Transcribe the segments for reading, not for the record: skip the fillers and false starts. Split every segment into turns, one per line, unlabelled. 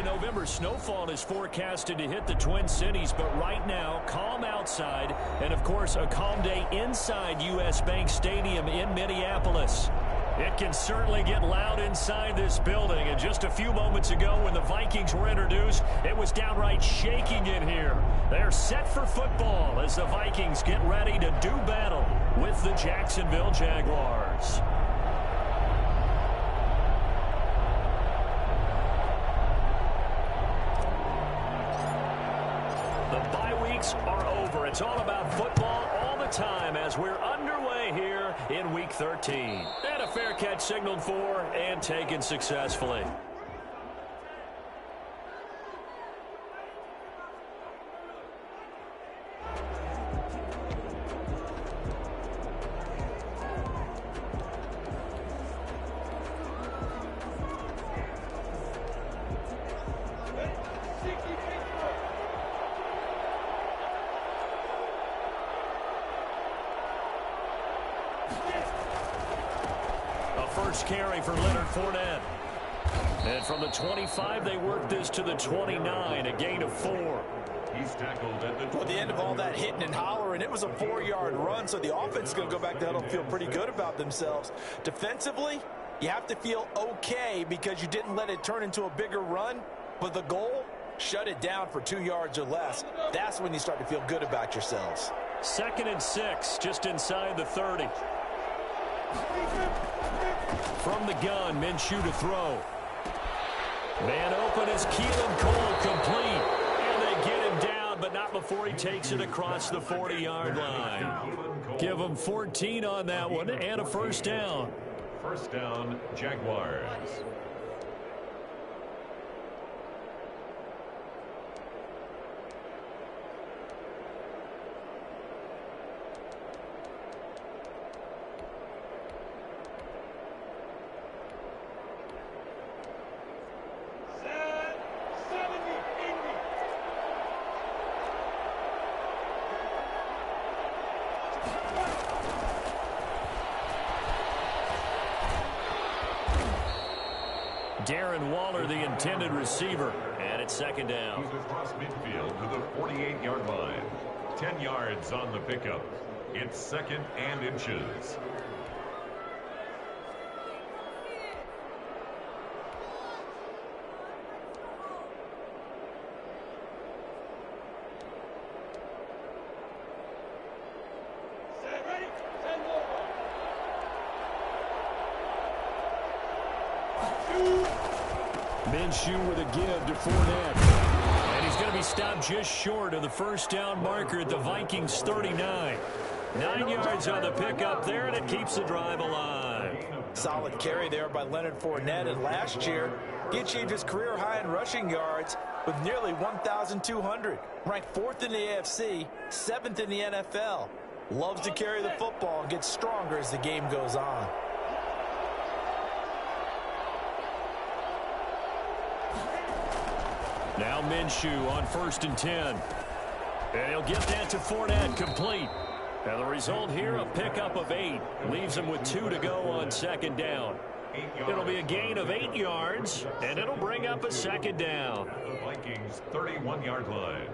early November, snowfall is forecasted to hit the Twin Cities, but right now, calm outside, and of course, a calm day inside U.S. Bank Stadium in Minneapolis. It can certainly get loud inside this building, and just a few moments ago when the Vikings were introduced, it was downright shaking in here. They're set for football as the Vikings get ready to do battle with the Jacksonville Jaguars. Are over. It's all about football all the time as we're underway here in Week 13. And a fair catch signaled for and taken successfully. First carry for Leonard Fournette. And from the 25, they work this to the 29, a gain of 4.
He's tackled at
the end of all that hitting and hollering. It was a 4-yard run, so the offense is going to go back to huddle and feel pretty good about themselves. Defensively, you have to feel okay because you didn't let it turn into a bigger run, but the goal, shut it down for 2 yards or less. That's when you start to feel good about yourselves.
2nd and 6, just inside the 30. From the gun, Minshew to throw. Man open is Keelan Cole, complete. And they get him down, but not before he takes it across the 40-yard line. Give him 14 on that one and a first down.
First down, Jaguars.
Darren Waller, the intended receiver, and it's 2nd down.
He's across midfield to the 48-yard line. 10 yards on the pickup. It's 2nd and inches.
Minshew with a give to Fournette. And he's going to be stopped just short of the first down marker at the Vikings 39. 9 yards on the pickup there, and it keeps the drive alive.
Solid carry there by Leonard Fournette. And last year, he achieved his career high in rushing yards with nearly 1,200. Ranked 4th in the AFC, 7th in the NFL. Loves to carry the football and gets stronger as the game goes on.
Now Minshew on 1st and 10. And he'll get that to Fournette, complete. And the result here, a pickup of 8. Leaves him with 2 to go on 2nd down. It'll be a gain of 8 yards, and it'll bring up a 2nd down.
The Vikings 31-yard line.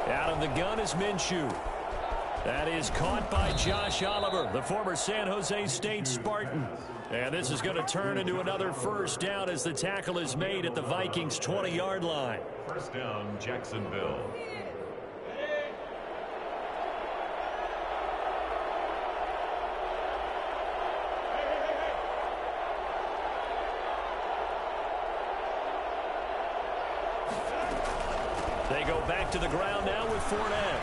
Out of the gun is Minshew. That is caught by Josh Oliver, the former San Jose State Spartan. And this is going to turn into another first down as the tackle is made at the Vikings 20-yard line.
First down, Jacksonville.
They go back to the ground now with Fournette.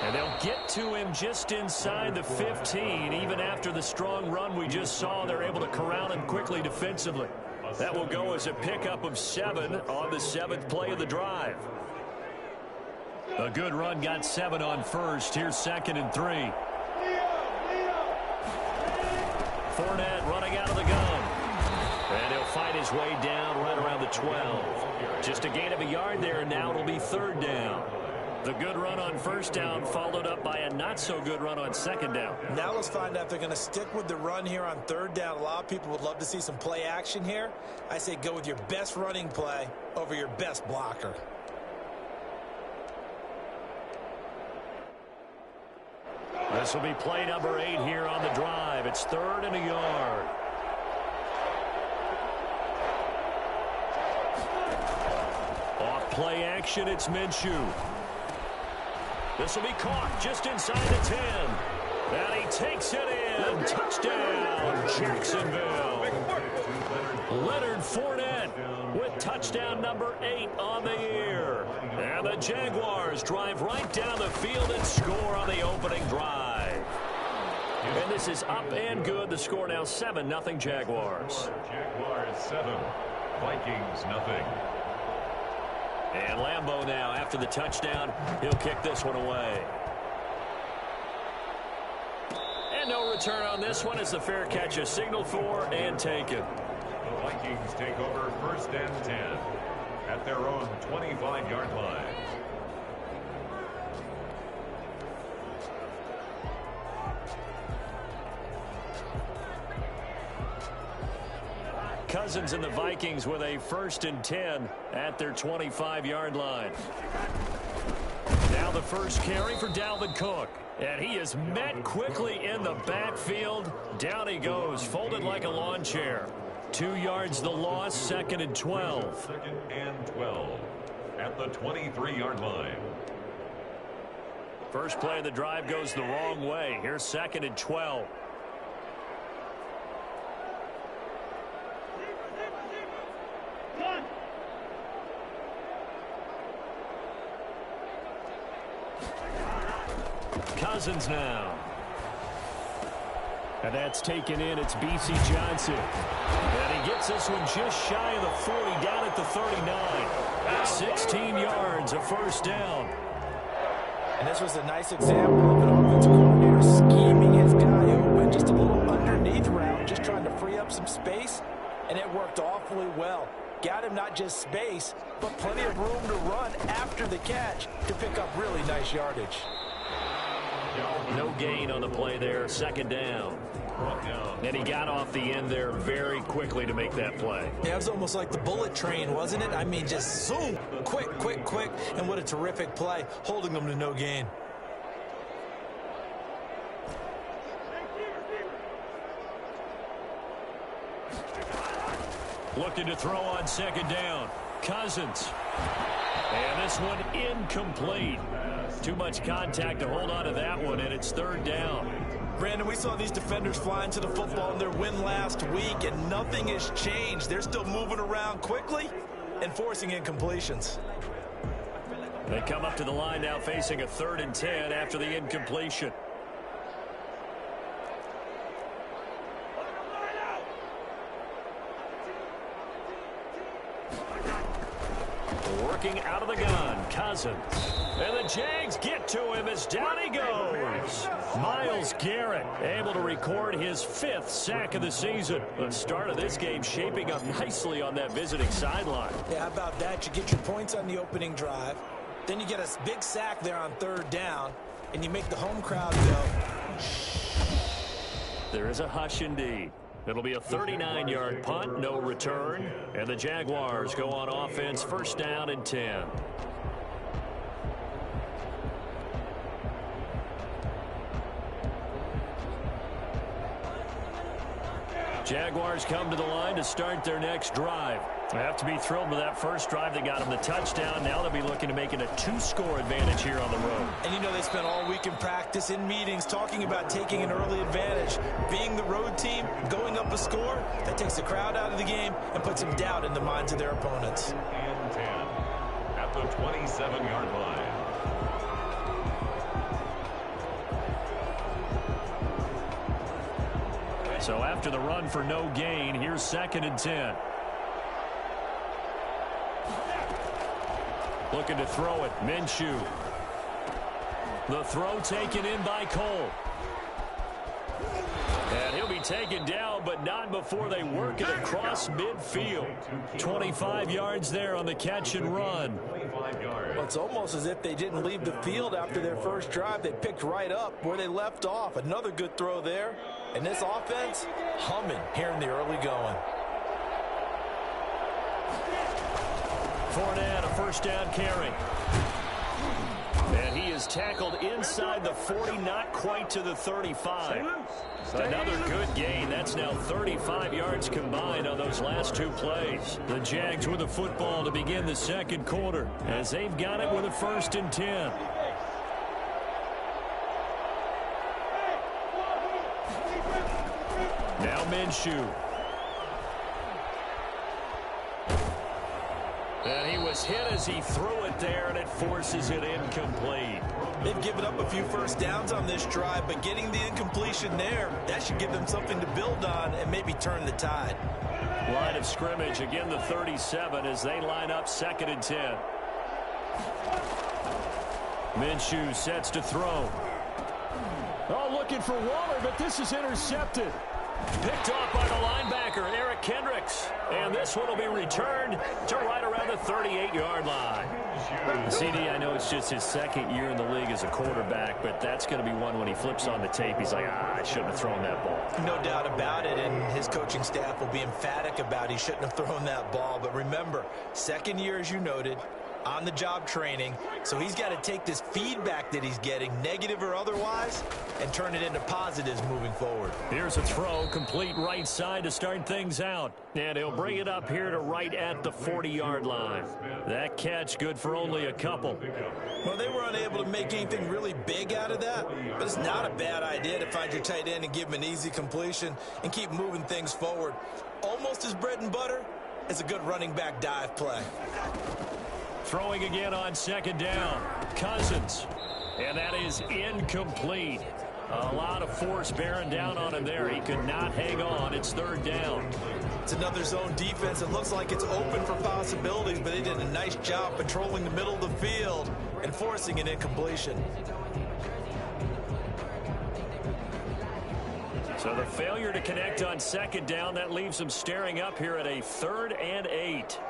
And they'll get to him just inside the 15. Even after the strong run we just saw, they're able to corral him quickly defensively. That will go as a pickup of 7 on the 7th play of the drive. A good run got 7 on first. Here's 2nd and 3. Fournette running out of the gun. And he'll fight his way down right around the 12. Just a gain of a yard there, and now it'll be 3rd down. The good run on 1st down followed up by a not-so-good run on 2nd down.
Now let's find out if they're going to stick with the run here on 3rd down. A lot of people would love to see some play action here. I say go with your best running play over your best blocker.
This will be play number 8 here on the drive. It's 3rd and a yard. Off play action, it's Minshew. This will be caught just inside the 10. And he takes it in. Touchdown, Jacksonville. Leonard Fournette with touchdown number 8 on the year. And the Jaguars drive right down the field and score on the opening drive. And this is up and good. The score now 7-0 Jaguars.
Jaguars 7, Vikings nothing.
And Lambeau now, after the touchdown, he'll kick this one away. And no return on this one as the fair catch is signaled for and taken.
The Vikings take over 1st and 10 at their own 25-yard line.
Cousins and the Vikings with a 1st and 10 at their 25-yard line. Now the first carry for Dalvin Cook. And he is met quickly in the backfield. Down he goes, folded like a lawn chair. 2 yards the loss, 2nd and 12.
2nd and 12 at the 23-yard line.
First play of the drive goes the wrong way. Here's 2nd and 12. Cousins now. And that's taken in. It's B.C. Johnson. And he gets this one just shy of the 40, down at the 39. 16 yards, a 1st down.
And this was a nice example of an offensive coordinator scheming his guy open, just a little underneath route, just trying to free up some space, and it worked awfully well. Got him not just space, but plenty of room to run after the catch to pick up really nice yardage.
No gain on the play there, 2nd down. And he got off the end there very quickly to make that play.
Yeah, it was almost like the bullet train, wasn't it? I mean, just zoom, quick, quick, quick, and what a terrific play, holding them to no gain.
Looking to throw on 2nd down. Cousins. And this one incomplete. Too much contact to hold on to that one, and it's 3rd down.
Brandon, we saw these defenders fly into the football in their win last week, and nothing has changed. They're still moving around quickly and forcing incompletions.
They come up to the line now facing a 3rd and 10 after the incompletion. Working out of the gun, Cousins. And the Jags get to him as down he goes. Myles Garrett able to record his 5th sack of the season. The start of this game shaping up nicely on that visiting sideline.
Yeah, how about that? You get your points on the opening drive. Then you get a big sack there on 3rd down. And you make the home crowd go.
There is a hush indeed. It'll be a 39-yard punt, no return. And the Jaguars go on offense, 1st down and 10. Jaguars come to the line to start their next drive. They have to be thrilled with that first drive that got them the touchdown. Now they'll be looking to make it a 2-score advantage here on the road.
And you know they spent all week in practice, in meetings, talking about taking an early advantage. Being the road team, going up a score, that takes the crowd out of the game and puts some doubt in the minds of their opponents.
And 10 at the 27-yard line.
So after the run for no gain, here's 2nd and 10. Looking to throw it. Minshew. The throw taken in by Cole. And he'll be taken down, but not before they work it across midfield. 25 yards there on the catch and run.
Well, it's almost as if they didn't leave the field after their first drive. They picked right up where they left off. Another good throw there. And this offense, humming here in the early going.
Fournette, a first down carry. And he is tackled inside the 40, not quite to the 35. Another good gain. That's now 35 yards combined on those last two plays. The Jags with the football to begin the second quarter as they've got it with a 1st and 10. Now Minshew. And he was hit as he threw it there, and it forces it incomplete.
They've given up a few first downs on this drive, but getting the incompletion there, that should give them something to build on and maybe turn the tide.
Line of scrimmage, again the 37 as they line up 2nd and 10. Minshew sets to throw. Oh, looking for Waller, but this is intercepted. Picked off by the linebacker, Eric Kendricks. And this one will be returned to right around the 38-yard line. CD, I know it's just his 2nd year in the league as a quarterback, but that's going to be one when he flips on the tape. He's like, I shouldn't have thrown that ball.
No doubt about it, and his coaching staff will be emphatic about he shouldn't have thrown that ball. But remember, 2nd year, as you noted, on-the-job training, so he's got to take this feedback that he's getting, negative or otherwise, and turn it into positives moving forward.
Here's a throw, complete right side to start things out. And he'll bring it up here to right at the 40-yard line. That catch good for only a couple.
Well, they were unable to make anything really big out of that, but it's not a bad idea to find your tight end and give him an easy completion and keep moving things forward. Almost as bread and butter as a good running back dive play.
Throwing again on 2nd down. Cousins. And that is incomplete. A lot of force bearing down on him there. He could not hang on. It's 3rd down.
It's another zone defense. It looks like it's open for possibilities, but they did a nice job patrolling the middle of the field and forcing an incompletion.
So the failure to connect on 2nd down, that leaves them staring up here at a 3rd and 8.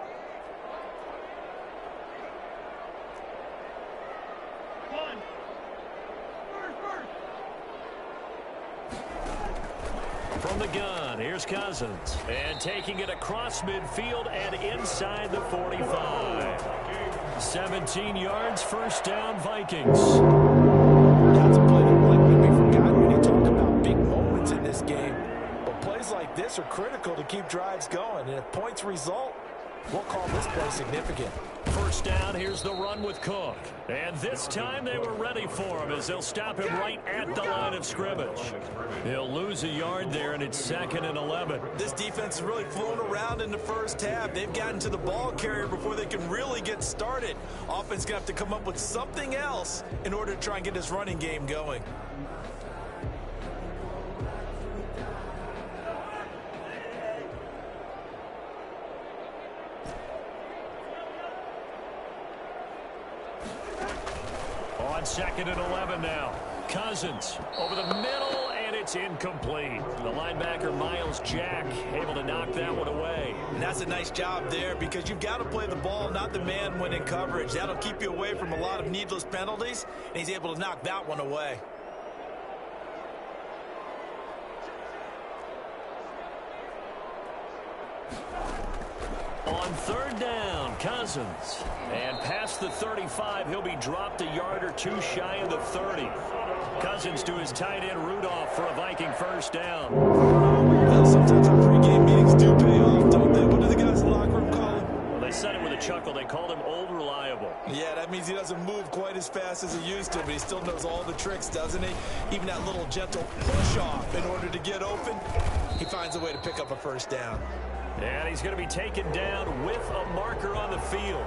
From the gun, here's Cousins. And taking it across midfield and inside the 45. 17 yards, 1st down, Vikings.
That's a play that likely be forgotten when you talk about big moments in this game. But plays like this are critical to keep drives going. And if points result, we'll call this play significant.
1st down, here's the run with Cook. And this time they were ready for him as they'll stop him right at the line of scrimmage. He'll lose a yard there, and it's 2nd and 11.
This defense has really flown around in the first half. They've gotten to the ball carrier before they can really get started. Offense going to have to come up with something else in order to try and get this running game going.
On 2nd and 11 now. Cousins over the middle, and it's incomplete. The linebacker, Miles Jack, able to knock that one away.
And that's a nice job there because you've got to play the ball, not the man when in coverage. That'll keep you away from a lot of needless penalties, and he's able to knock that one away.
On 3rd down, Cousins. And past the 35, he'll be dropped a yard or two shy of the 30. Cousins to his tight end, Rudolph, for a Viking 1st down.
Well, sometimes our pregame meetings do pay off, don't they? What do the guys in the locker room call him?
Well, they said it with a chuckle. They called him Old Reliable.
Yeah, that means he doesn't move quite as fast as he used to, but he still knows all the tricks, doesn't he? Even that little gentle push-off in order to get open, he finds a way to pick up a 1st down.
And he's going to be taken down with a marker on the field.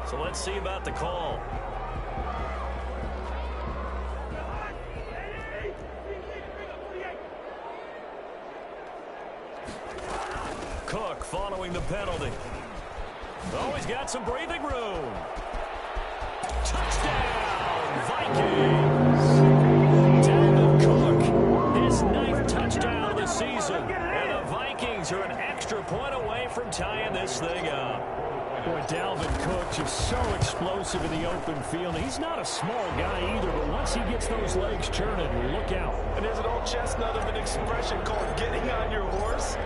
So let's see about the call. Cook following the penalty. Oh, he's got some breathing room. Touchdown, Vikings! Dalvin Cook, his 9th touchdown of the season. And the Vikings are an extra point away from tying this thing up. Boy, Dalvin Cook just so explosive in the open field. He's not a small guy either, but once he gets those legs churning, look out.
And there's an old chestnut of an expression called getting on your horse.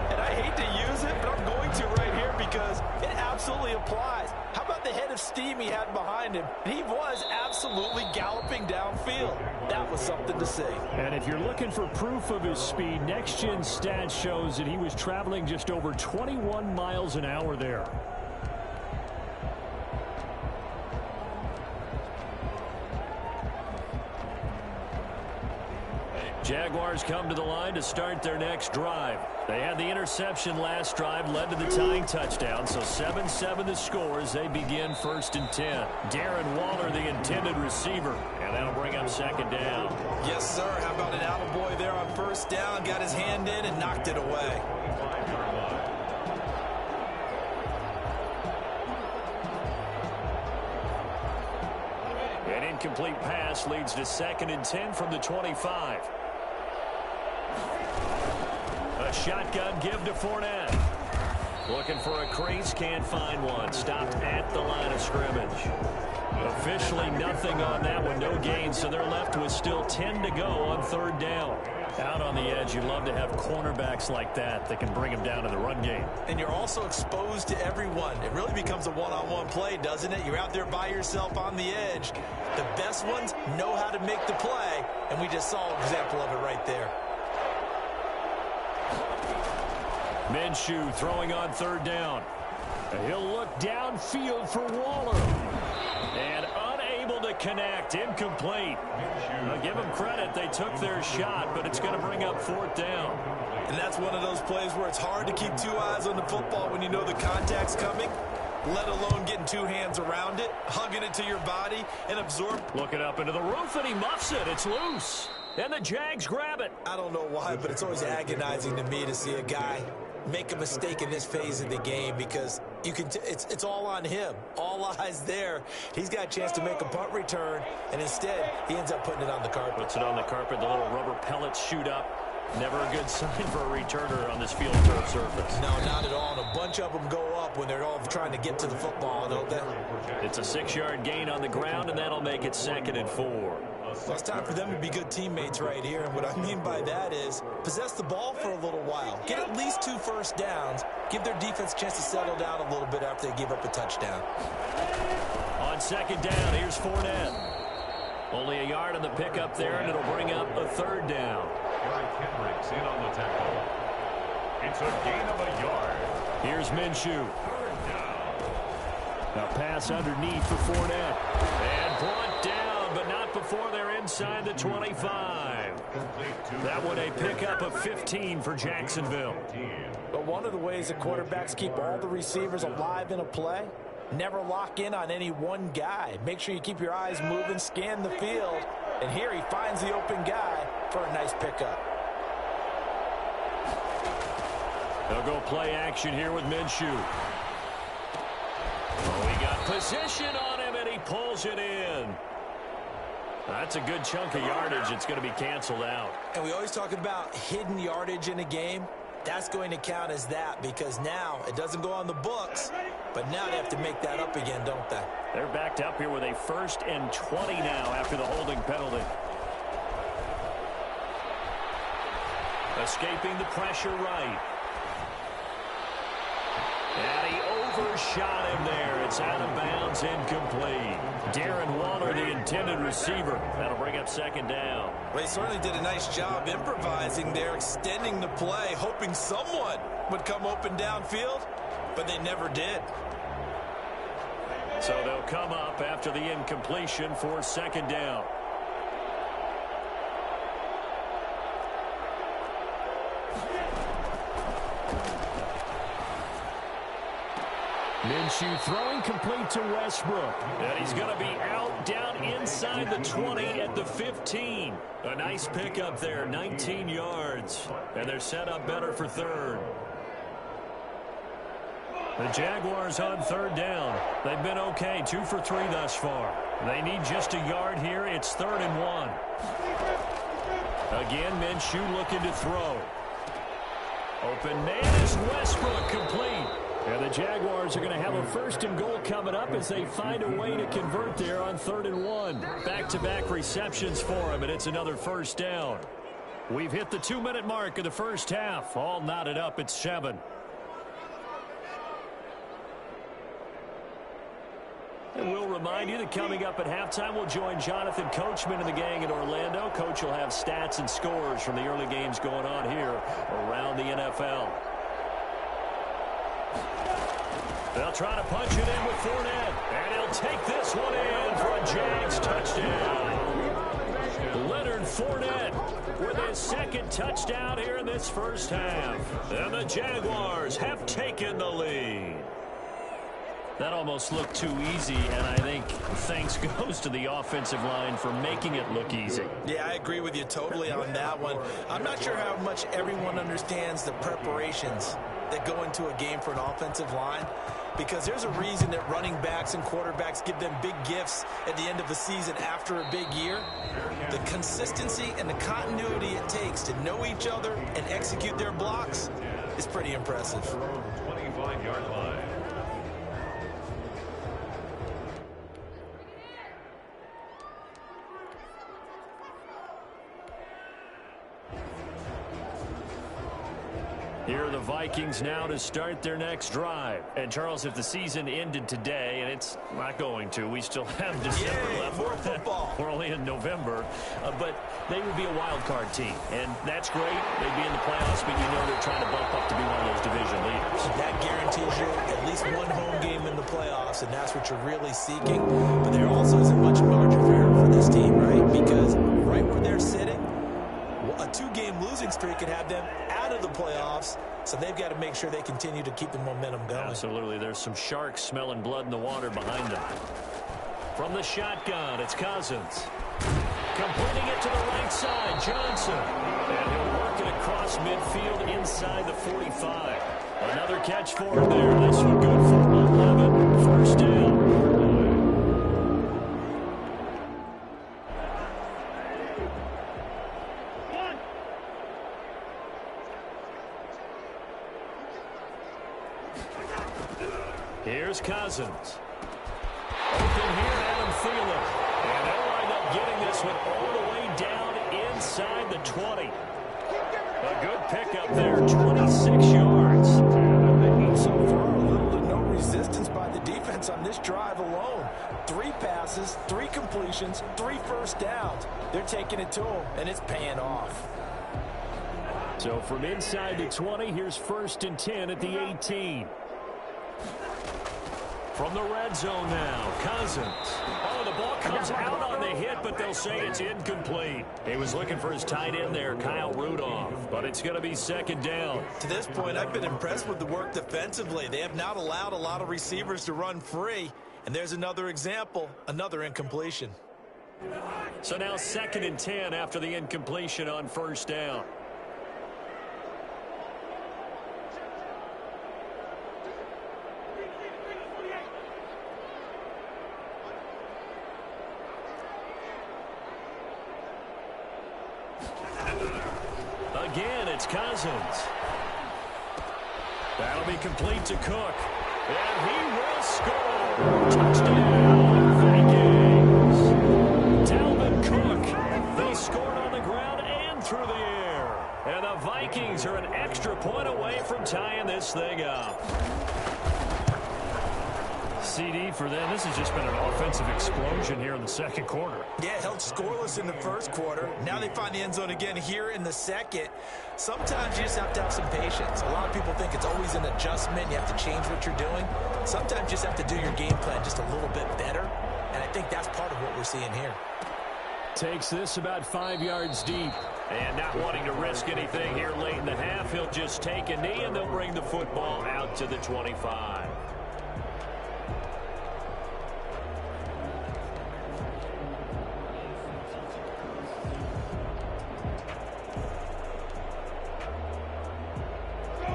And I hate to use it, but I'm going to right here because it absolutely applies. How about the head of steam he had behind him? He was absolutely galloping downfield. That was something to see.
And if you're looking for proof of his speed, Next Gen Stats shows that he was traveling just over 21 miles an hour there. Jaguars come to the line to start their next drive. They had the interception last drive, led to the tying touchdown, so 7-7 the score as they begin 1st and 10. Darren Waller, the intended receiver, and that'll bring up 2nd down.
Yes, sir. How about an attaboy there on 1st down? Got his hand in and knocked it away.
An incomplete pass leads to 2nd and 10 from the 25. A shotgun give to Fournette. Looking for a crease, can't find one. Stopped at the line of scrimmage. Officially nothing on that one, no gain, so they're left with still 10 to go on 3rd down. Out on the edge, you'd love to have cornerbacks like that can bring them down to the run game.
And you're also exposed to everyone. It really becomes a one-on-one play, doesn't it? You're out there by yourself on the edge. The best ones know how to make the play, and we just saw an example of it right there.
Minshew throwing on 3rd down. He'll look downfield for Waller. And unable to connect. Incomplete. I'll give them credit. They took their shot, but it's going to bring up 4th down.
And that's one of those plays where it's hard to keep 2 eyes on the football when you know the contact's coming, let alone getting 2 hands around it, hugging it to your body, and absorb.
Looking up into the roof, and he muffs it. It's loose. And the Jags grab it.
I don't know why, but it's always agonizing to me to see a guy make a mistake in this phase of the game because you can it's all on him. All eyes there. He's got a chance to make a punt return, and instead he ends up putting it on the carpet.
Puts it on the carpet. The little rubber pellets shoot up. Never a good sign for a returner on this field turf surface.
No, not at all. And a bunch of them go up when they're all trying to get to the football, don't they?
It's a 6-yard gain on the ground, and that'll make it 2nd and 4.
Well, it's time for them to be good teammates right here. And what I mean by that is possess the ball for a little while. Get at least 2 first downs. Give their defense a chance to settle down a little bit after they give up a touchdown.
On 2nd down, here's Fournette. Only a yard on the pickup there, and it'll bring up a 3rd down.
Kendricks in on the tackle. It's a gain of a yard.
Here's Minshew. A pass underneath for Fournette. And brought down, but not before they're inside the 25. That one a pickup of 15 for Jacksonville.
But one of the ways that quarterbacks keep all the receivers alive in a play, never lock in on any one guy. Make sure you keep your eyes moving, scan the field. And here he finds the open guy for a nice pickup.
They'll go play action here with Minshew. Oh, he got position on him, and he pulls it in. That's a good chunk of yardage. It's going to be canceled out.
And we always talk about hidden yardage in a game. That's going to count as that because now it doesn't go on the books, but now they have to make that up again, don't they?
They're backed up here with a 1st and 20 now after the holding penalty. Escaping the pressure right. And he overshot him there. It's out of bounds, incomplete. Darren Waller, the intended receiver. That'll bring up 2nd down.
Well, he certainly did a nice job improvising there, extending the play, hoping someone would come open downfield, but they never did.
So they'll come up after the incompletion for 2nd down. Minshew throwing complete to Westbrook. And he's going to be out down inside the 20 at the 15. A nice pickup there, 19 yards. And they're set up better for 3rd. The Jaguars on third down. They've been okay, 2 for 3 thus far. They need just a yard here. It's 3rd and 1. Again, Minshew looking to throw. Open man is Westbrook, complete. And the Jaguars are going to have a 1st and goal coming up as they find a way to convert there on 3rd and 1. Back-to-back receptions for him, and it's another 1st down. We've hit the 2-minute mark of the first half. All knotted up at 7. And we'll remind you that coming up at halftime, we'll join Jonathan Coachman and the gang in Orlando. Coach will have stats and scores from the early games going on here around the NFL. They'll try to punch it in with Fournette, and he'll take this one in for a Jags touchdown. Leonard Fournette with his 2nd touchdown here in this first half. And the Jaguars have taken the lead. That almost looked too easy, and I think thanks goes to the offensive line for making it look easy.
Yeah, I agree with you totally on that one. I'm not sure how much everyone understands the preparations that go into a game for an offensive line, because there's a reason that running backs and quarterbacks give them big gifts at the end of the season after a big year. The consistency and the continuity it takes to know each other and execute their blocks is pretty impressive.
25-yard line.
Here are the Vikings now to start their next drive. And, Charles, if the season ended today, and it's not going to, we still have December left.
More football.
We're only in November. But they would be a wild card team. And that's great. They'd be in the playoffs, but you know they're trying to bump up to be one of those division leaders.
That guarantees you at least one home game in the playoffs, and that's what you're really seeking. But there also isn't much margin for error for this team, right? Because right where they're sitting, a 2-game losing streak could have them out of the playoffs, so they've got to make sure they continue to keep the momentum going.
Absolutely. There's some sharks smelling blood in the water behind them. From the shotgun, it's Cousins. Completing it to the right side, Johnson. And he'll work it across midfield inside the 45. Another catch for him there. This one good for 11. 1st down. Here's Cousins. Open here, Adam Thielen. And they'll wind up getting this one all the way down inside the 20. A good pickup there, 26 yards.
So far, a little to no resistance by the defense on this drive alone. 3 passes, 3 completions, 3 1st downs. They're taking it to them, and it's paying off.
So from inside the 20, here's 1st and 10 at the 18. From the red zone now, Cousins. Oh, the ball comes out on the hit, but they'll say it's incomplete. He was looking for his tight end there, Kyle Rudolph, but it's going to be 2nd down.
To this point, I've been impressed with the work defensively. They have not allowed a lot of receivers to run free, and there's another example, another incompletion.
So now 2nd and 10 after the incompletion on 1st down. Again, it's Cousins. That'll be complete to Cook. And he will score. Touchdown, Vikings. Dalvin Cook. They scored on the ground and through the air. And the Vikings are an extra point away from tying this thing up. CD for them. This has just been an offensive explosion here in the 2nd quarter.
Yeah, held scoreless in the 1st quarter. Now they find the end zone again here in the 2nd. Sometimes you just have to have some patience. A lot of people think it's always an adjustment. You have to change what you're doing. Sometimes you just have to do your game plan just a little bit better. And I think that's part of what we're seeing here.
Takes this about 5 yards deep. And not wanting to risk anything here late in the half, he'll just take a knee and they'll bring the football out to the 25.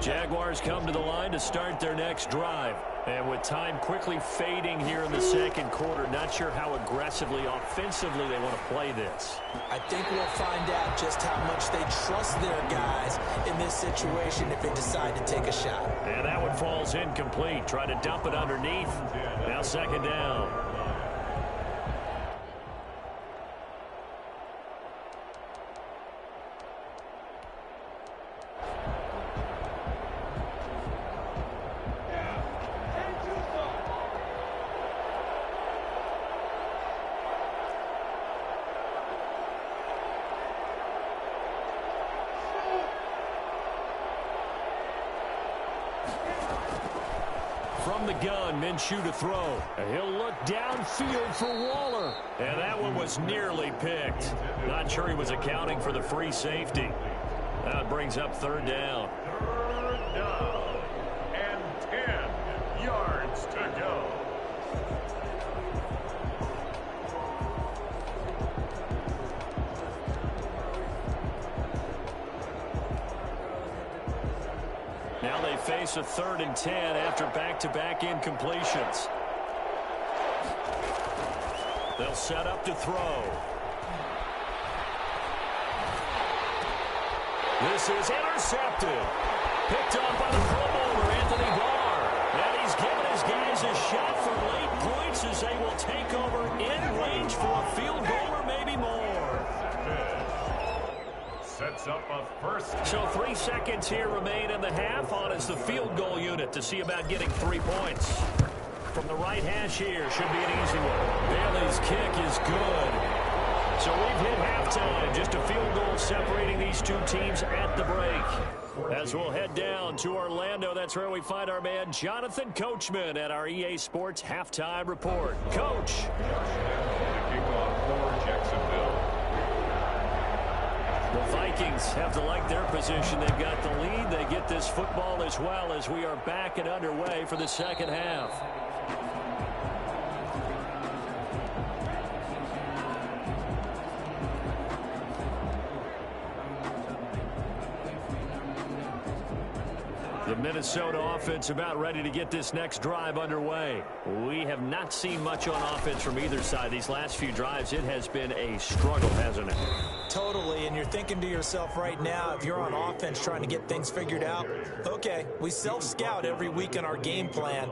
Jaguars come to the line to start their next drive. And with time quickly fading here in the second quarter, not sure how aggressively, offensively they want to play this.
I think we'll find out just how much they trust their guys in this situation if they decide to take a shot.
And that one falls incomplete. Try to dump it underneath. Now second down. From the gun, Minshew to throw. He'll look downfield for Waller. And that one was nearly picked. Not sure he was accounting for the free safety. That brings up third down.
Third down and 10 yards to go.
Now they face a 3rd and 10 after back-to-back incompletions. They'll set up to throw. This is intercepted. Picked off by the Pro Bowler, Anthony Barr. And he's given his guys a shot for late points as they will take over in range for a field goal or maybe more.
Sets up a first.
So 3 seconds here remain in the half. On is the field goal unit to see about getting 3 points. From the right hash here, should be an easy one. Bailey's kick is good. So we've hit halftime. Just a field goal separating these two teams at the break. As we'll head down to Orlando, that's where we find our man Jonathan Coachman at our EA Sports Halftime Report. Coach.
Kickoff for Jacksonville.
The Vikings have to like their position. They've got the lead. They get this football as well as we are back and underway for the second half. The Minnesota offense about ready to get this next drive underway. We have not seen much on offense from either side. These last few drives, it has been a struggle, hasn't it?
Totally, and you're thinking to yourself right now, if you're on offense trying to get things figured out, okay, we self-scout every week in our game plan.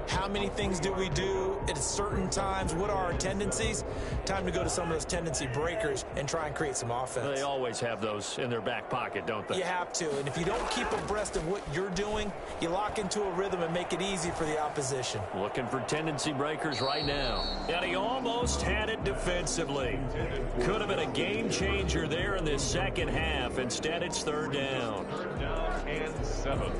How many things do we do at certain times? What are our tendencies? Time to go to some of those tendency breakers and try and create some offense.
They always have those in their back pocket, don't they?
You have to, and if you don't keep abreast of what you're doing, you lock into a rhythm and make it easy for the opposition.
Looking for tendency breakers right now. And he almost had it defensively. Could have been a game changer there in this second half. Instead, it's third down.
Third down and 7.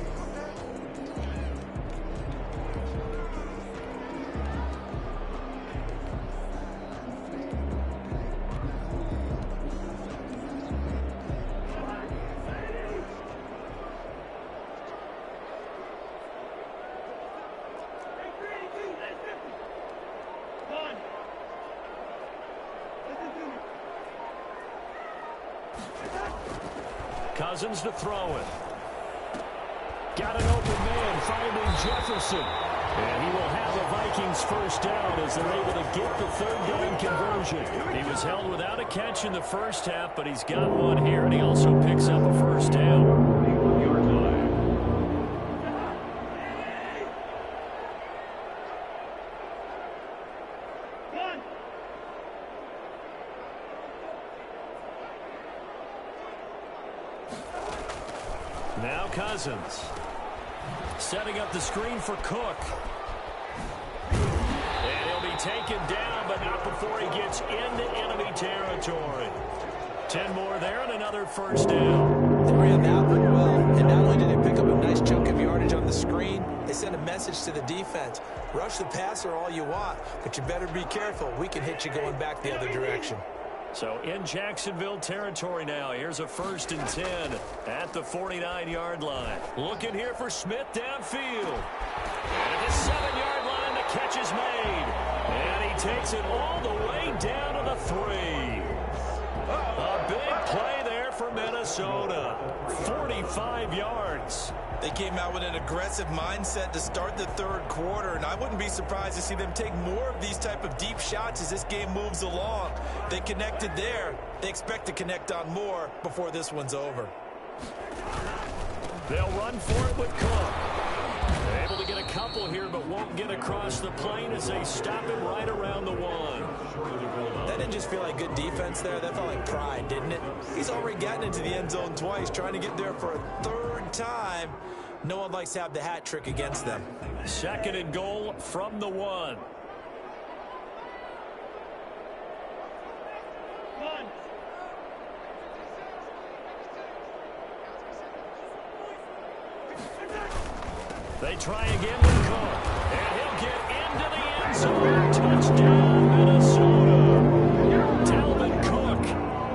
Cousins to throw it. Got an open man finding Jefferson. And he will have the Vikings first down as they're able to get the third down conversion. He was held without a catch in the first half, but he's got one here, and he also picks up a first down. Now Cousins. Setting up the screen for Cook. And he'll be taken down, but not before he gets into enemy territory. 10 more there and another first down.
They ran that one well, and not only did they pick up a nice chunk of yardage on the screen, they sent a message to the defense. Rush the passer all you want, but you better be careful. We can hit you going back the other direction.
So in Jacksonville territory now. Here's a 1st and 10 at the 49-yard line. Looking here for Smith downfield. And at the 7-yard line, the catch is made. And he takes it all the way down to the 3. A big play there for Minnesota. 45 yards.
They came out with an aggressive mindset to start the third quarter, and I wouldn't be surprised to see them take more of these type of deep shots as this game moves along. They connected there. They expect to connect on more before this one's over.
They'll run for it with Cook. They're able to get a couple here, but won't get across the plane as they stop him right around the one.
That didn't just feel like good defense there. That felt like pride, didn't it? He's already gotten into the end zone twice, trying to get there for a third time. No one likes to have the hat trick against them.
2nd and goal from the 1. They try again with Cook, and he'll get into the end zone. Touchdown, Minnesota. Dalvin Cook,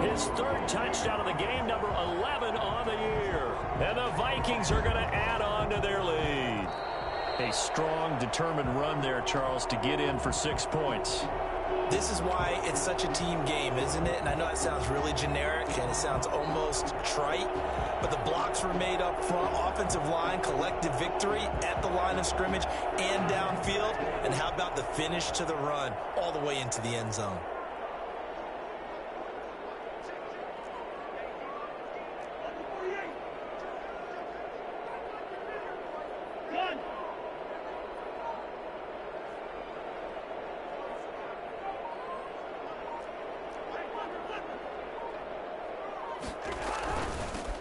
his 3rd touchdown of the game, number 11 on the year. And the Vikings are going to add on to their lead. A strong, determined run there, Charles, to get in for 6 points.
This is why it's such a team game, isn't it? And I know it sounds really generic and it sounds almost trite, but the blocks were made up front, offensive line, collective victory at the line of scrimmage and downfield. And how about the finish to the run all the way into the end zone?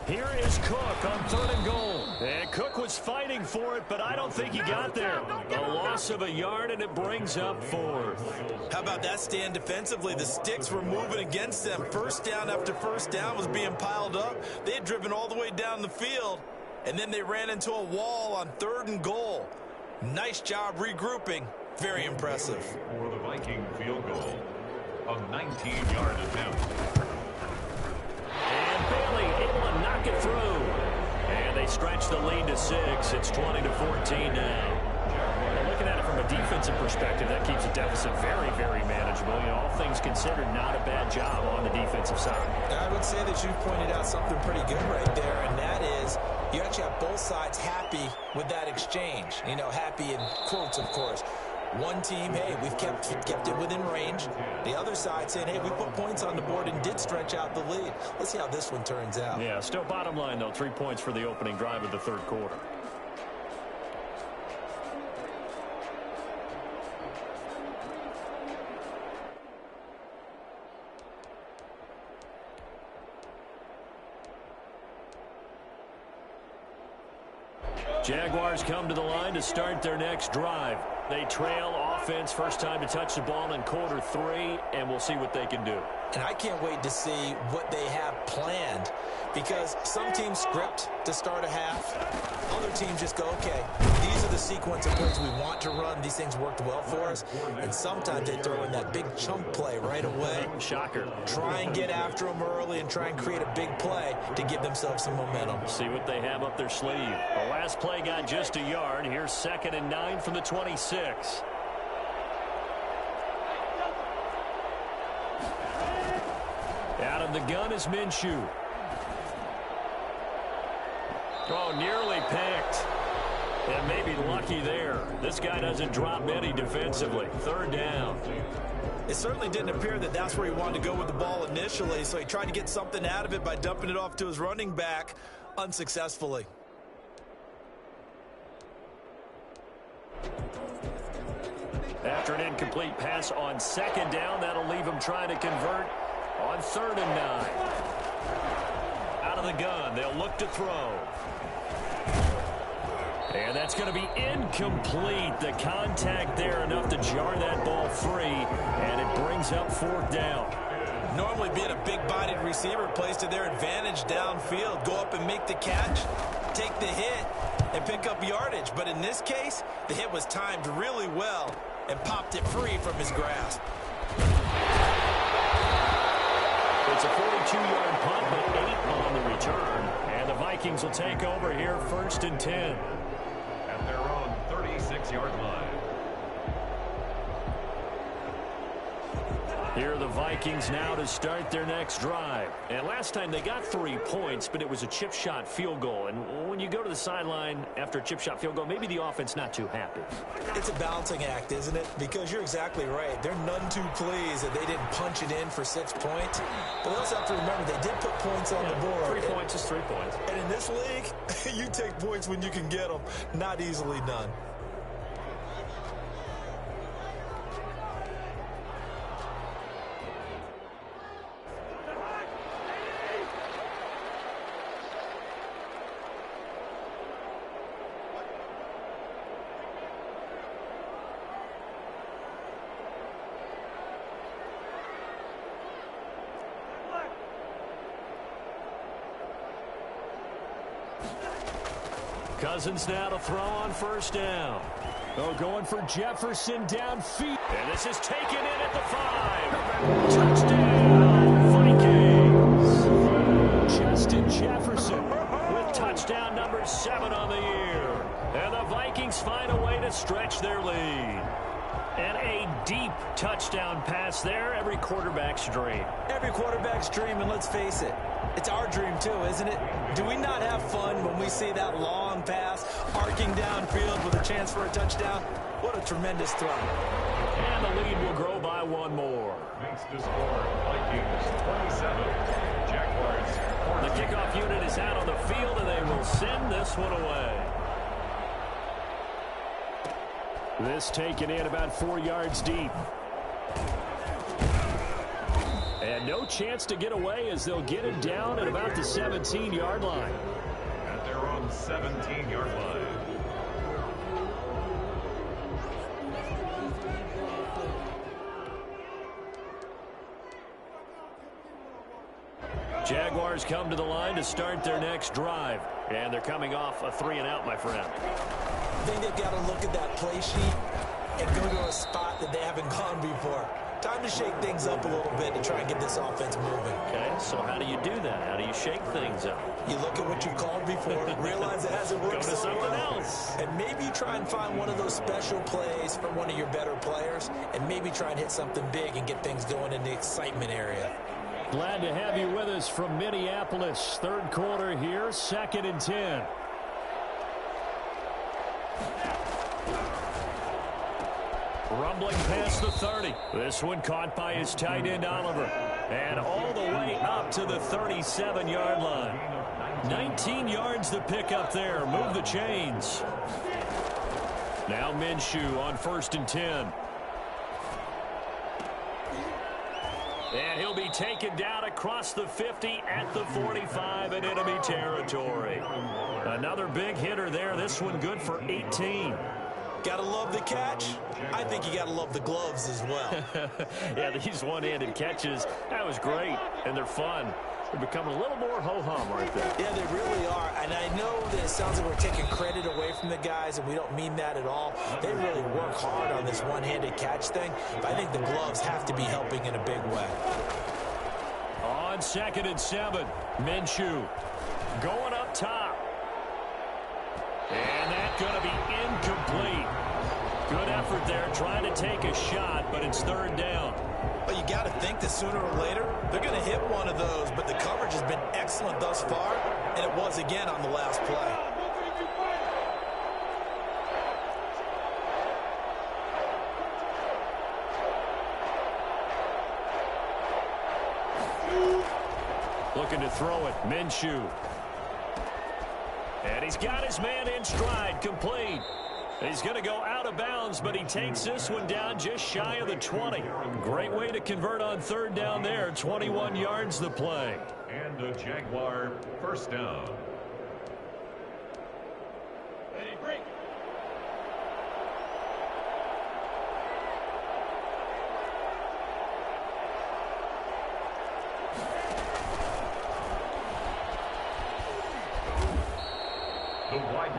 Here is Cook on 3rd and goal. And Cook was fighting for it, but I don't think he got there. A loss of a yard, and it brings up 4th.
How about that stand defensively? The sticks were moving against them. First down after first down was being piled up. They had driven all the way down the field, and then they ran into a wall on 3rd and goal. Nice job regrouping. Very impressive.
For the Viking field goal, a 19-yard attempt.
And Bailey able to knock it through. And they stretch the lead to 6. It's 20-14 now. Well, looking at it from a defensive perspective, that keeps the deficit very, very manageable. You know, all things considered, not a bad job on the defensive side.
I would say that you've pointed out something pretty good right there, and that is you actually have both sides happy with that exchange. You know, happy in quotes, of course. One team, hey, we've kept it within range. The other side saying, hey, we put points on the board and did stretch out the lead. Let's see how this one turns out.
Yeah, still bottom line, though, 3 points for the opening drive of the 3rd quarter. Jaguars come to the line to start their next drive. They trail offense, first time to touch the ball in quarter 3, and we'll see what they can do.
And I can't wait to see what they have planned, because some teams script to start a half. Other teams just go, okay, these are the sequence of plays we want to run. These things worked well for us. And sometimes they throw in that big chunk play right away.
Shocker.
Try and get after them early and try and create a big play to give themselves some momentum.
See what they have up their sleeve. The last play got just a yard. Here's 2nd and 9 from the 26. Out of the gun is Minshew. Oh, nearly picked. And maybe lucky there. This guy doesn't drop many defensively. 3rd down.
It certainly didn't appear that that's where he wanted to go with the ball initially, so he tried to get something out of it by dumping it off to his running back unsuccessfully.
After an incomplete pass on 2nd down, that'll leave him trying to convert on 3rd and 9. Out of the gun, they'll look to throw. And that's going to be incomplete. The contact there enough to jar that ball free, and it brings up 4th down.
Normally being a big-bodied receiver plays to their advantage downfield. Go up and make the catch, take the hit, and pick up yardage. But in this case, the hit was timed really well and popped it free from his grasp.
It's a 42-yard punt, but 8 on the return. And the Vikings will take over here 1st and 10.
At their own 36-yard line.
Here are the Vikings now to start their next drive. And last time they got 3 points, but it was a chip shot field goal. And when you go to the sideline after a chip shot field goal, maybe the offense not too happy.
It's a balancing act, isn't it? Because you're exactly right. They're none too pleased that they didn't punch it in for 6 points. But they also have to remember they did put points on the board.
3 points is 3 points.
And in this league, you take points when you can get them. Not easily done.
Cousins now to throw on first down. Oh, going for Jefferson downfield. And this is taken in at the 5. Touchdown, Vikings. Justin Jefferson with touchdown number 7 on the year. And the Vikings find a way to stretch their lead. And a deep touchdown pass there. Every quarterback's dream.
Every quarterback's dream, and let's face it, it's our dream too, isn't it? Do we not have fun when we see that long pass arcing downfield with a chance for a touchdown? What a tremendous throw.
And the lead will grow by 1 more.
Makes the score Vikings 27, Jaguars 14.
The kickoff unit is out on the field, and they will send this one away. This taken in about 4 yards deep. And no chance to get away as they'll get it down at about the 17-yard line.
At their own 17-yard line.
Jaguars come to the line to start their next drive. And they're coming off a 3-and-out, my friend.
I think they've got to look at that play sheet and go to a spot that they haven't gone before. Time to shake things up a little bit to try and get this offense moving.
Okay, so how do you do that? How do you shake things up?
You look at what you've called before, realize it hasn't worked
Go to
so
something
well,
else.
and maybe try and find one of those special plays from one of your better players, and maybe try and hit something big and get things going in the excitement area.
Glad to have you with us from Minneapolis. Third quarter here, 2nd and 10. Rumbling past the 30. This one caught by his tight end, Oliver. And all the way up to the 37-yard line. 19 yards to pick up there. Move the chains. Now Minshew on 1st and 10. And he'll be taken down across the 50 at the 45 in enemy territory. Another big hitter there. This one good for 18.
Gotta love the catch. I think you gotta love the gloves as well.
Yeah, these one-handed catches, that was great, and they're fun. They're becoming a little more ho-hum, aren't they?
Yeah, they really are. And I know that it sounds like we're taking credit away from the guys, and we don't mean that at all. They really work hard on this one-handed catch thing, but I think the gloves have to be helping in a big way.
On 2nd and 7, Minshew going up top. And that's going to be incomplete. Good effort there, trying to take a shot, but it's 3rd down.
Well, you got to think that sooner or later, they're going to hit one of those, but the coverage has been excellent thus far, and it was again on the last play.
Looking to throw it, Minshew. And he's got his man in stride, complete. He's going to go out of bounds, but he takes this one down just shy of the 20. Great way to convert on 3rd down there. 21 yards the play.
And a Jaguar 1st down.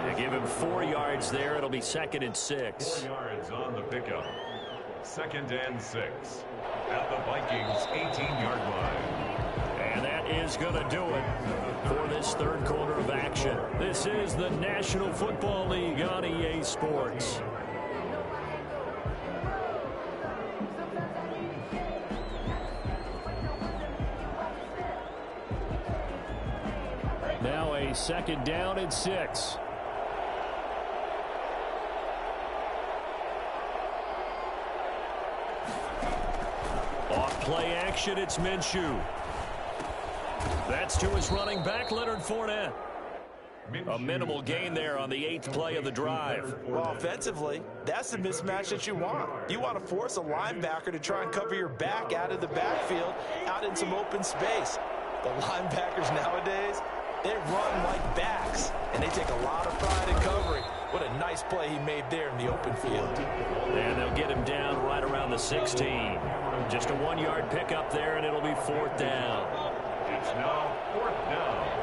They give him 4 yards there. It'll be 2nd and 6.
4 yards on the pickup. 2nd and 6. At the Vikings' 18-yard line.
And that is going to do it for this 3rd quarter of action. This is the National Football League on EA Sports. a 2nd down and 6. Off play action, it's Minshew. That's to his running back, Leonard Fournette. A minimal gain there on the 8th play of the drive.
Well, offensively, that's the mismatch that you want. You want to force a linebacker to try and cover your back out of the backfield, out in some open space. The linebackers nowadays, they run like backs, and they take a lot of pride in covering. What a nice play he made there in the open field.
And they'll get him down right around the 16. Just a 1-yard pickup there, and it'll be 4th down.
It's now 4th down.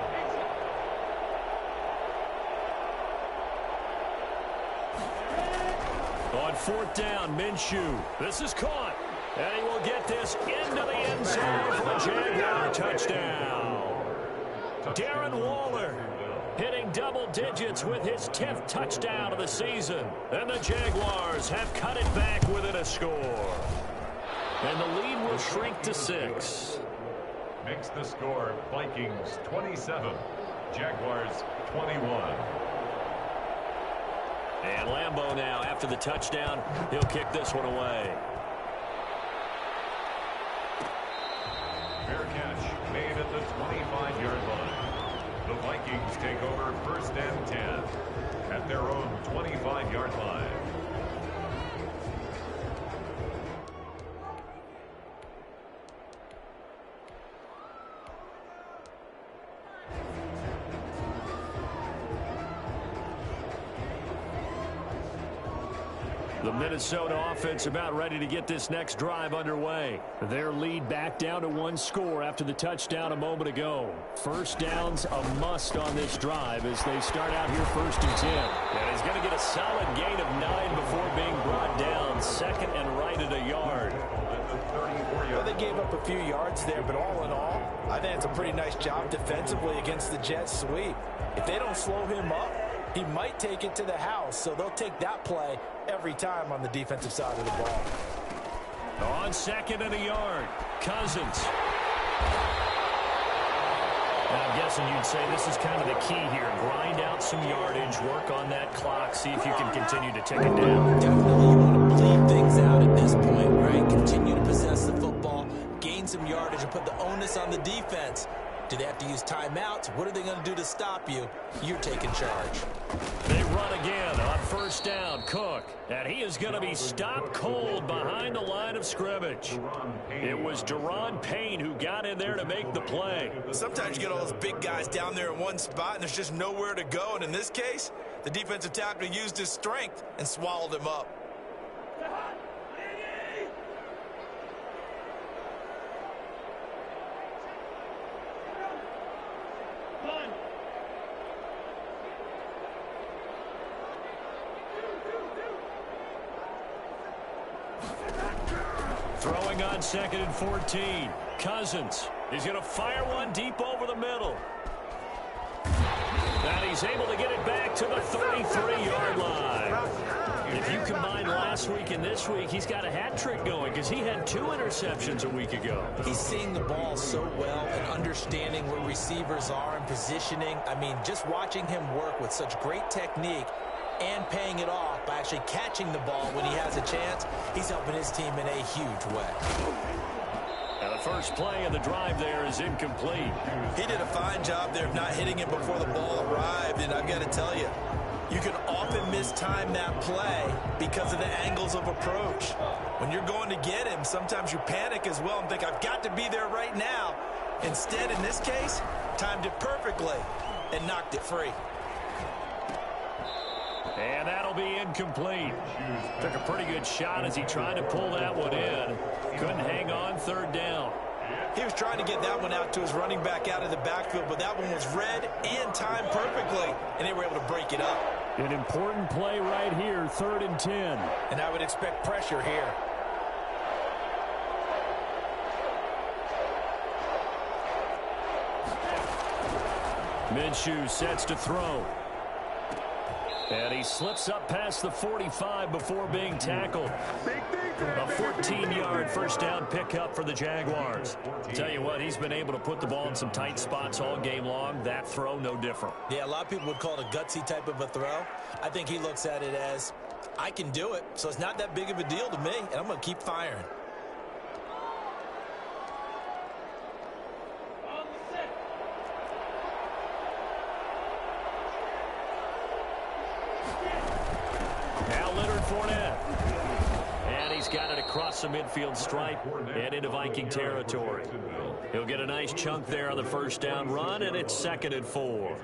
On 4th down, Minshew. This is caught. And he will get this into the end zone for a Jaguar touchdown. Darren Waller hitting double digits with his 10th touchdown of the season. And the Jaguars have cut it back within a score. And the lead will shrink to 6.
Makes the score Vikings 27, Jaguars 21.
And Lambeau now, after the touchdown, he'll kick this one away.
Fair catch made at the 25-yard line. The Vikings take over 1st and 10 at their own 25-yard line.
The Minnesota offense about ready to get this next drive underway. Their lead back down to 1 score after the touchdown a moment ago. 1st down's a must on this drive as they start out here 1st and 10. And he's going to get a solid gain of 9 before being brought down. 2nd and right at a yard.
Well, they gave up a few yards there, but all in all, I think it's a pretty nice job defensively against the Jets sweep. If they don't slow him up, he might take it to the house, so they'll take that play every time on the defensive side of the ball.
On 2nd and a yard, Cousins. Now, I'm guessing you'd say this is kind of the key here. Grind out some yardage, work on that clock, see if you can continue to take it down.
Definitely you want to bleed things out at this point, right? Continue to possess the football, gain some yardage, and put the onus on the defense. Do they have to use timeouts? What are they going to do to stop you? You're taking charge.
They run again on 1st down, Cook. And he is going to be stopped cold behind the line of scrimmage. It was Daron Payne who got in there to make the play.
Sometimes you get all those big guys down there in one spot, and there's just nowhere to go. And in this case, the defensive tackle used his strength and swallowed him up.
Throwing on 2nd and 14. Cousins. He's going to fire one deep over the middle. And he's able to get it back to the 33-yard line. If you combine last week and this week, he's got a hat trick going because he had 2 interceptions a week ago.
He's seeing the ball so well and understanding where receivers are and positioning. I mean, just watching him work with such great technique and paying it off by actually catching the ball when he has a chance, he's helping his team in a huge way.
Now the first play of the drive there is incomplete.
He did a fine job there of not hitting him before the ball arrived, and I've got to tell you, you can often mistime that play because of the angles of approach. When you're going to get him, sometimes you panic as well and think, I've got to be there right now. Instead, in this case, timed it perfectly and knocked it free.
And that'll be incomplete. Took a pretty good shot as he tried to pull that one in. Couldn't hang on 3rd down.
He was trying to get that one out to his running back out of the backfield, but that one was read and timed perfectly, and they were able to break it up.
An important play right here, 3rd and 10.
And I would expect pressure here.
Minshew sets to throw. And he slips up past the 45 before being tackled. A 14-yard first down pickup for the Jaguars. Tell you what, he's been able to put the ball in some tight spots all game long. That throw, no different.
Yeah, a lot of people would call it a gutsy type of a throw. I think he looks at it as, I can do it, so it's not that big of a deal to me, and I'm going to keep firing.
Got it across the midfield stripe and into Viking territory. He'll get a nice chunk there on the first down run, and it's 2nd and 4.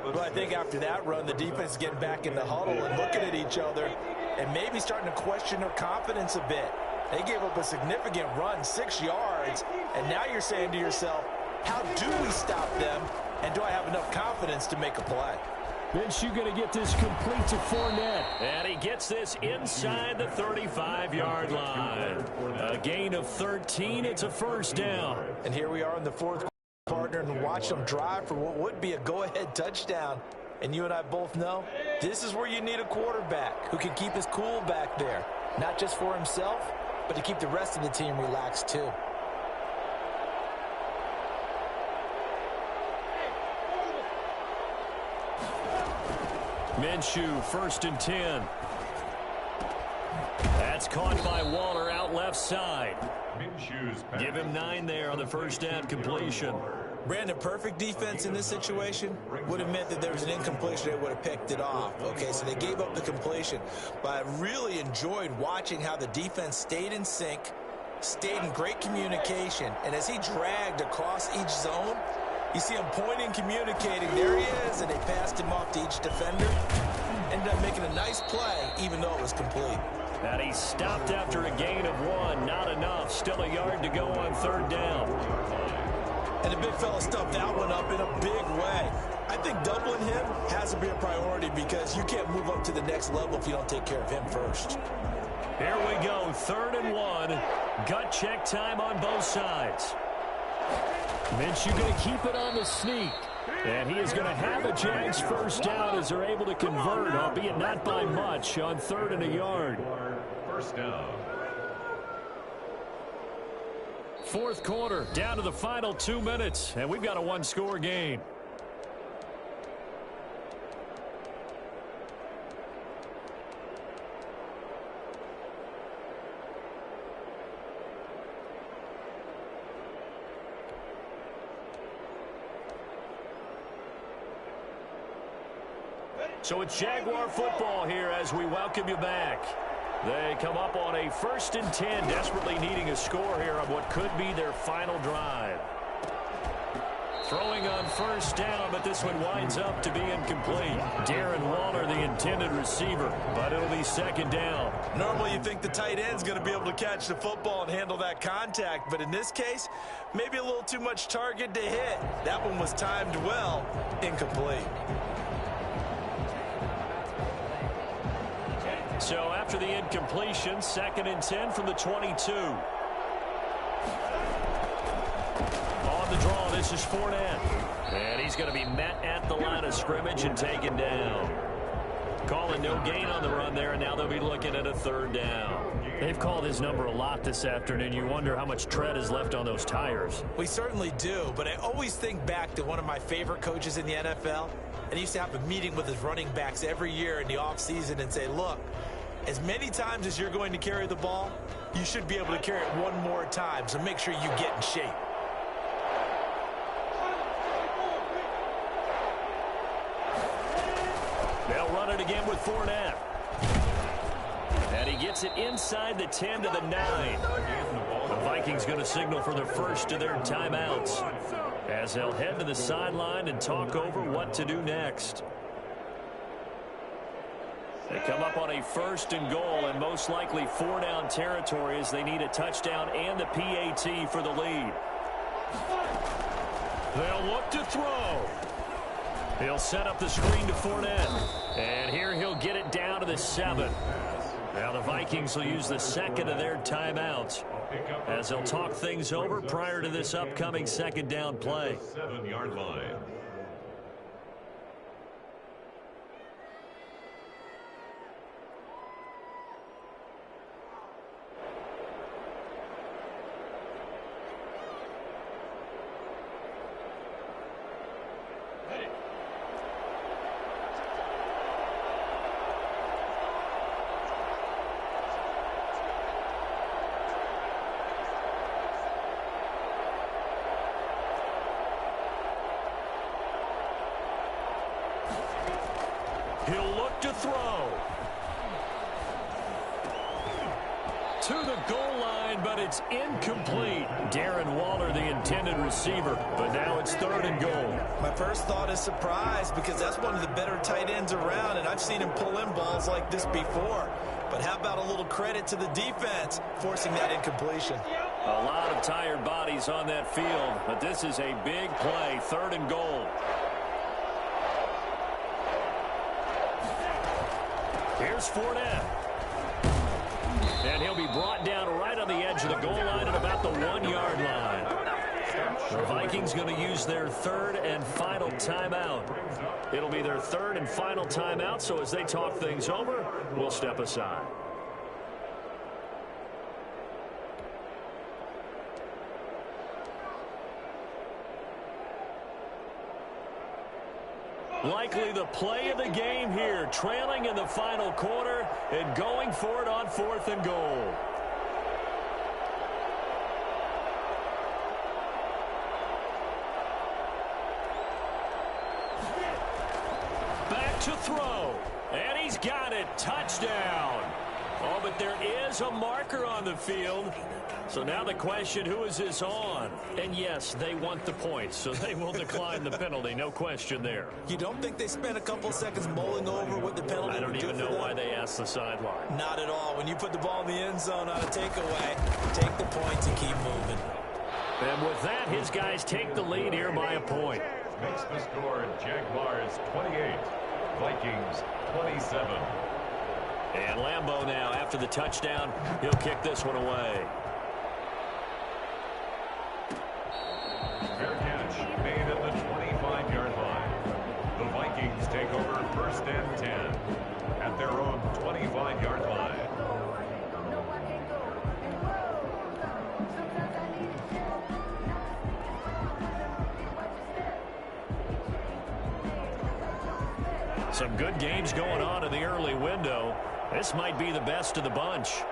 Well, I think after that run, the defense is getting back in the huddle and looking at each other and maybe starting to question their confidence a bit. They gave up a significant run, 6 yards, and now you're saying to yourself, how do we stop them, and do I have enough confidence to make a play?
Minshew going to get this complete to Fournette. And he gets this inside the 35-yard line. A gain of 13. It's a first down.
And here we are in the fourth quarter, and watch them drive for what would be a go-ahead touchdown. And you and I both know this is where you need a quarterback who can keep his cool back there. Not just for himself, but to keep the rest of the team relaxed too.
Minshew, 1st and 10. That's caught by Waller out left side. Give him 9 there on the first down completion.
Brandon, perfect defense in this situation would have meant that there was an incompletion. They would have picked it off. Okay, so they gave up the completion. But I really enjoyed watching how the defense stayed in sync, stayed in great communication, and as he dragged across each zone, you see him pointing, communicating. There he is, and they passed him off to each defender. Ended up making a nice play, even though it was complete.
And he stopped after a gain of 1. Not enough. Still a yard to go on 3rd down.
And the big fella stuffed that one up in a big way. I think doubling him has to be a priority because you can't move up to the next level if you don't take care of him first.
Here we go, 3rd and 1. Gut check time on both sides. Minshew going to keep it on the sneak. And he is going to have a Jags first down as they're able to convert, albeit not by much, on 3rd and a yard.
First down.
4th quarter, down to the final 2 minutes, and we've got a 1-score game. So it's Jaguar football here as we welcome you back. They come up on a 1st and 10, desperately needing a score here on what could be their final drive. Throwing on 1st down, but this one winds up to be incomplete. Darren Waller, the intended receiver, but it'll be 2nd down.
Normally you think the tight end's going to be able to catch the football and handle that contact, but in this case, maybe a little too much target to hit. That one was timed well, incomplete.
So after the incompletion, 2nd and 10 from the 22. On the draw, this is Fournette. And he's going to be met at the line of scrimmage and taken down. Calling no gain on the run there, and now they'll be looking at a 3rd down. They've called his number a lot this afternoon. You wonder how much tread is left on those tires.
We certainly do, but I always think back to one of my favorite coaches in the NFL. And he used to have a meeting with his running backs every year in the offseason and say, look, as many times as you're going to carry the ball, you should be able to carry it one more time, so make sure you get in shape.
They'll run it again with Fournette. And he gets it inside the 10 to the 9. The Vikings going to signal for the first of their timeouts as they'll head to the sideline and talk over what to do next. They come up on a 1st and goal and most likely 4-down territory as they need a touchdown and the PAT for the lead. They'll look to throw. He'll set up the screen to Fournette. And here he'll get it down to the 7. Now the Vikings will use the 2nd of their timeouts as they'll talk things over prior to this upcoming 2nd down play.
7-yard line.
throw. To the goal line, but it's incomplete. Darren Waller, the intended receiver, but now it's 3rd and goal.
My first thought is surprise because that's one of the better tight ends around, and I've seen him pull in balls like this before. But how about a little credit to the defense forcing that incompletion?
A lot of tired bodies on that field, but this is a big play, 3rd and goal. Here's Fournette. And he'll be brought down right on the edge of the goal line at about the 1-yard line. The Vikings going to use their 3rd and final timeout. It'll be their 3rd and final timeout, so as they talk things over, we'll step aside. Likely the play of the game here, trailing in the final quarter and going for it on 4th and goal. Back to throw, and he's got it. Touchdown. Oh, but there is a marker on the field. So now the question, who is this on? And yes, they want the points, so they will decline the penalty. No question there.
You don't think they spent a couple of seconds mulling over what the penalty
I don't even know why they asked the sideline.
Not at all. When you put the ball in the end zone on a takeaway, take the points and keep moving.
And with that, his guys take the lead here by a point.
Makes the score Jaguars 28, Vikings 27.
And Lambeau now, after the touchdown, he'll kick this one away.
Fair catch made at the 25-yard line. The Vikings take over 1st and 10 at their own 25-yard line.
Some good games going on in the early window. This might be the best of the bunch.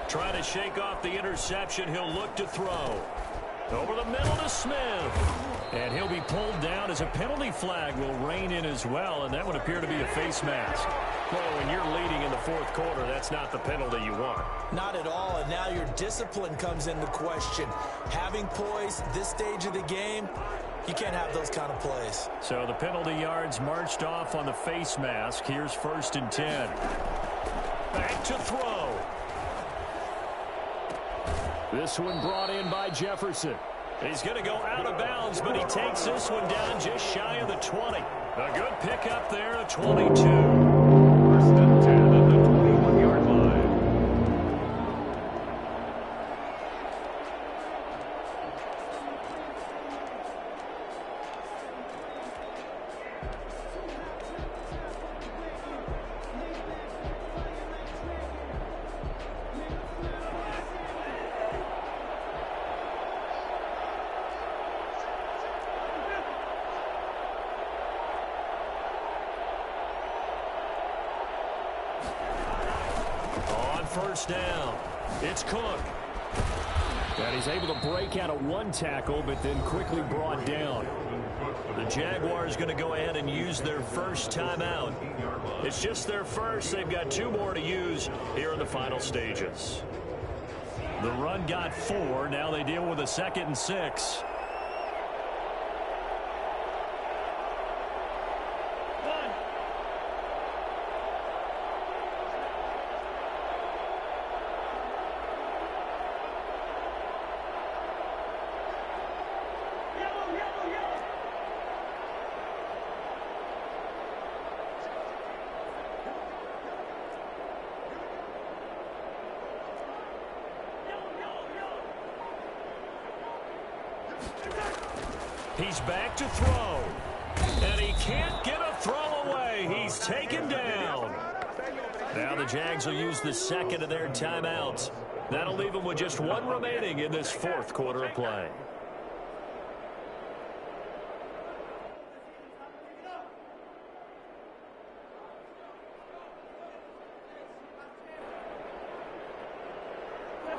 Trying to shake off the interception. He'll look to throw. Over the middle to Smith. And he'll be pulled down as a penalty flag will rein in as well, and that would appear to be a face mask. Well, when you're leading in the 4th quarter, that's not the penalty you want.
Not at all, and now your discipline comes into question. Having poise this stage of the game, you can't have those kind of plays.
So the penalty yards marched off on the face mask. Here's 1st and 10. Back to throw. This one brought in by Jefferson. He's going to go out of bounds, but he takes this one down just shy of the 20. A good pickup there at 22.
1st and 10 at the 21-yard line.
First down. It's Cook. And he's able to break out of one tackle, but then quickly brought down. The Jaguars going to go ahead and use their first timeout. It's just their first. They've got 2 more to use here in the final stages. The run got 4. Now they deal with a 2nd and 6. He's back to throw. And he can't get a throw away. He's taken down. Now the Jags will use the 2nd of their timeouts. That'll leave them with just 1 remaining in this 4th quarter of play.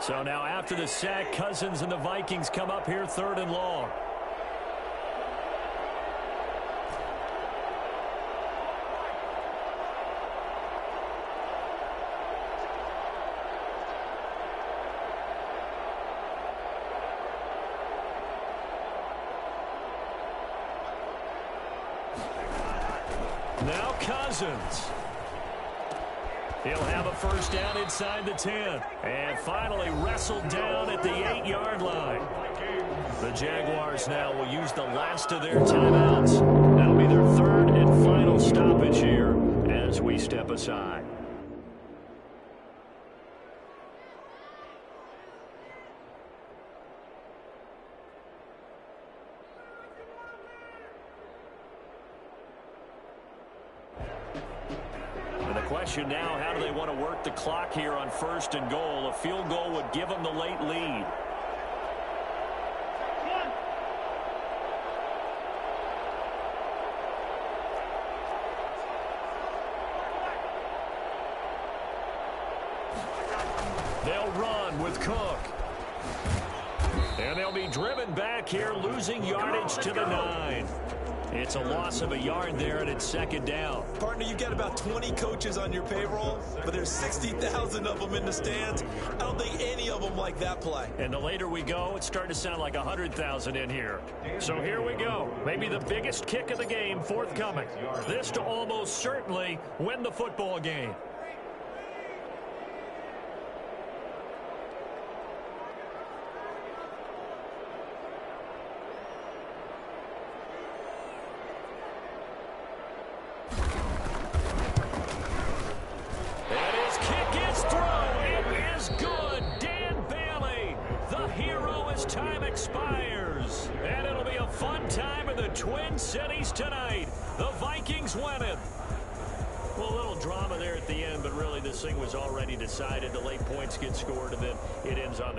So now after the sack, Cousins and the Vikings come up here 3rd and long. Now Cousins. He'll have a first down inside the 10. And finally wrestled down at the 8-yard line. The Jaguars now will use the last of their timeouts. That'll be their 3rd and final stoppage here as we step aside. Question now, how do they want to work the clock here on 1st and goal? A field goal would give them the late lead. They'll run with Cook. And they'll be driven back here, losing yardage to the 9. It's a loss of a yard there, and it's 2nd down.
Partner, you've got about 20 coaches on your payroll, but there's 60,000 of them in the stands. I don't think any of them like that play.
And the later we go, it's starting to sound like 100,000 in here. So here we go. Maybe the biggest kick of the game forthcoming. This to almost certainly win the football game. Time expires, and it'll be a fun time in the Twin Cities tonight. The Vikings win it. Well, a little drama there at the end, but really this thing was already decided. The late points get scored, and then it ends on the